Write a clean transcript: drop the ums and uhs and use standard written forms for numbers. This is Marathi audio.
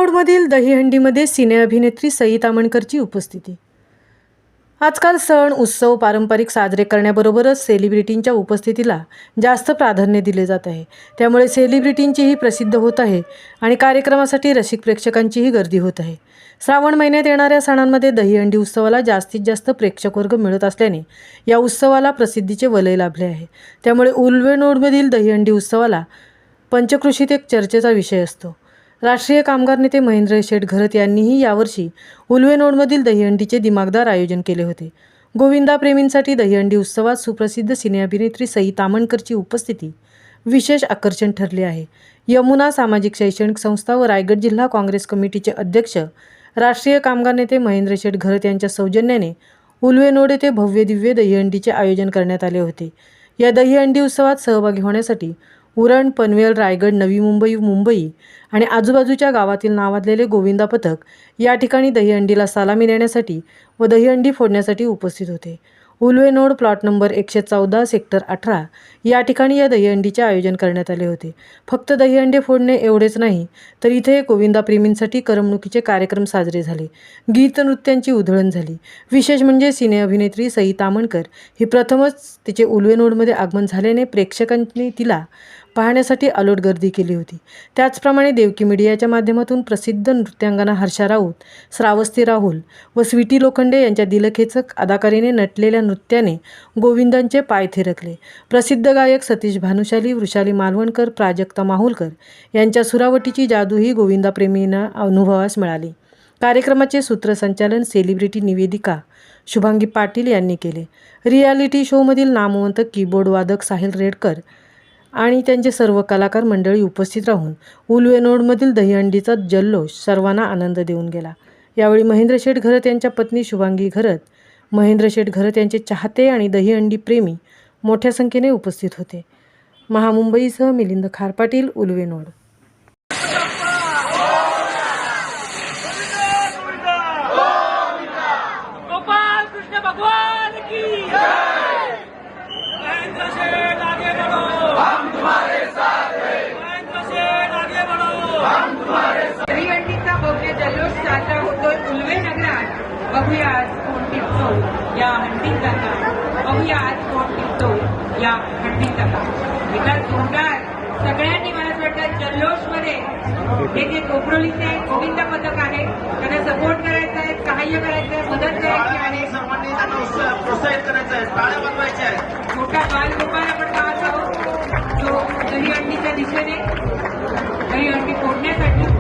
उल्वेनोडमधील दहीहंडीमध्ये सिने अभिनेत्री सई तामणकरची उपस्थिती। आजकाल सण उत्सव पारंपरिक साजरे करण्याबरोबरच सेलिब्रिटींच्या उपस्थितीला जास्त प्राधान्य दिले जात आहे। त्यामुळे सेलिब्रिटींचीही प्रसिद्ध होत आहे आणि कार्यक्रमासाठी रसिक प्रेक्षकांचीही गर्दी होत आहे। श्रावण महिन्यात येणाऱ्या सणांमध्ये दहीहंडी उत्सवाला जास्तीत जास्त प्रेक्षक वर्ग मिळत असल्याने या उत्सवाला प्रसिद्धीचे वलय लाभले आहे। त्यामुळे उल्वेनोडमधील दहीहंडी उत्सवाला पंचक्रोशीत एक चर्चेचा विषय असतो। राष्ट्रीय कामगार नेते महेंद्र शेठ घरत यांनीही यावर्षी उल्वेनोडमधील दहीहंडीचे दिमागदार आयोजन केले होते। गोविंदा प्रेमींसाठी दहीहंडी उत्सवात सुप्रसिद्ध सिने अभिनेत्री सई तामणकरची उपस्थिती विशेष आकर्षण ठरले आहे। यमुना सामाजिक शैक्षणिक संस्था व रायगड जिल्हा काँग्रेस कमिटीचे अध्यक्ष राष्ट्रीय कामगार नेते महेंद्र शेठ घरत यांच्या सौजन्याने उल्वेनोड येथे भव्य दिव्य दहीहंडीचे आयोजन करण्यात आले होते। या दहीहंडी उत्सवात सहभागी होण्यासाठी उरण, पनवेल, रायगड, नवी मुंबई, मुंबई आणि आजूबाजूच्या गावातील नावाजलेले गोविंदा पथक या ठिकाणी दहीहंडीला सलामी देण्यासाठी व दहीहंडी फोडण्यासाठी उपस्थित होते। उल्वेनोड प्लॉट नंबर 114 सेक्टर 18 या ठिकाणी या दहीहंडीचे आयोजन करण्यात आले होते। फक्त दहीहंडी फोडणे एवढेच नाही तर इथे गोविंदा प्रेमींसाठी करमणुकीचे कार्यक्रम साजरे झाले। गीत नृत्यांची उधळण झाली। विशेष म्हणजे सिने अभिनेत्री सई तामणकर ही प्रथमच तिचे उल्वेनोडमध्ये आगमन झाल्याने प्रेक्षकांनी तिला पाहण्यासाठी अलोट गर्दी केली होती। त्याचप्रमाणे देवकी मीडियाच्या माध्यमातून प्रसिद्ध नृत्यांगना हर्षा राऊत, श्रावस्ती राहुल व स्वीटी लोखंडे यांच्या दिलखेचक अदाकारीने नटलेल्या नृत्याने गोविंदांचे पाय थिरकले। प्रसिद्ध गायक सतीश भानुशाली, वृषाली मालवणकर, प्राजक्ता माहुलकर यांच्या सुरावटीची जादूही गोविंदा प्रेमींना अनुभवास मिळाली। कार्यक्रमाचे सूत्रसंचालन सेलिब्रिटी निवेदिका शुभांगी पाटील यांनी केले। रियालिटी शोमधील नामवंत कीबोर्ड वादक साहिल रेडकर आणि त्यांचे सर्व कलाकार मंडळी उपस्थित राहून उल्वेनोडमधील दहीहंडीचा जल्लोष सर्वांना आनंद देऊन गेला। यावेळी महेंद्र शेठ घरत यांच्या पत्नी शुभांगी घरत, महेंद्र शेठ घरत यांचे चाहते आणि दहीहंडी प्रेमी मोठ्या संख्येने उपस्थित होते। महामुंबईसह मिलिंद खारपाटील, उल्वेनोड। दहीहंडीचा भव्य जल्लोष साजरा होतोय उल्वेनगरात। बघूया आज कोण टिपतो या हंडीचा का, बघूया आज कोण टिपतो या हंडीचा का। एका जोरदार सगळ्यांनी मला असं वाटतं जल्लोषमध्ये हे जे कोपरोलीचे गोविंदा पथक आहे त्यांना सपोर्ट करायचा आहे, सहाय्य करायचं आहे, मदत करायची आहे, सर्वांनी त्यांना प्रोत्साहित करायचं आहे, टाळ्या वाजवायच्या आहेत। मोठा बालगोपाळ आपण पाहत आहोत जो दहीहंडीच्या दिशेने दहीहंडी फोडण्यासाठी